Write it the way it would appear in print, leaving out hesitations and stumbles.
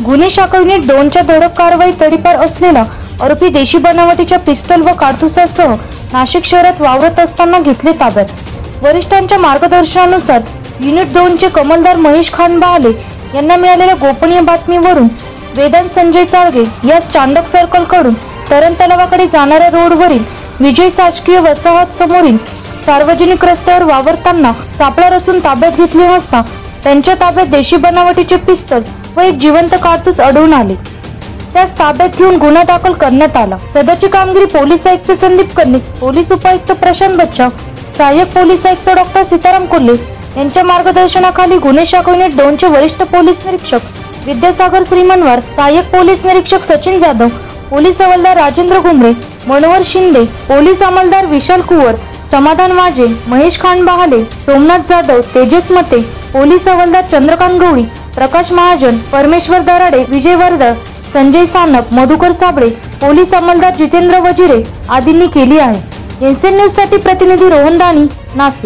गुन्हे शाखा युनिट 2च्या धडक कारवाई तडीपार असलेला आरोपी देशी बनावटीच्या पिस्तूल व काडतुसासह नाशिक शहरात वावरत असताना घेतले ताब्यात। वरिष्ठांच्या मार्गदर्शनानुसार युनिट 2चे कमलदार महेश खान बहाले यांना मिळालेल्या गोपनीय बातमीवरून वेदांत संजय चाळगे यास चांडक सर्कल कडून तरण तलावाकडे जाणाऱ्या रोडवरील विजय शासकीय वसाहत समोरील सार्वजनिक रस्त्यावर वावरताना सापळा रचून ताब्यात घेतले असता त्यांच्या ताब्यात देशी बनावटीचे पिस्तूल व एक जिवंत काडतूस आढळून आले। त्यास ताब्यात घेऊन गुन्हा दाखल करण्यात आला। सदरची कामगिरी पोलीस आयुक्त संदीप कर्णिक, पोलीस उपायुक्त प्रशांत बच्चा, सहाय्यक पोलीस आयुक्त डॉक्टर सीताराम कोल्हे यांच्या मार्गदर्शनाखाली गुन्हे शाखा युनिट 2चे वरिष्ठ पोलीस निरीक्षक विद्यासागर श्रीमनवार, सहाय्यक पोलीस निरीक्षक सचिन जाधव, पोलीस हवालदार राजेंद्र घुमरे, मनोहर शिंदे, पोलीस अंमलदार विशाल कुवर, समाधान वाजे, महेश खान बहाले, सोमनाथ जाधव, तेजस मते, पोलीस हवालदार चंद्रकांत गवळी, प्रकाश महाजन, परमेश्वर दराडे, विजय वर्दळ, संजय सानप, मधुकर साबळे, पोलीस अंमलदार जितेंद्र वजिरे आदींनी केली आहे। एनसीएन न्यूज साठी प्रतिनिधी रोहन दानी, नाशिक।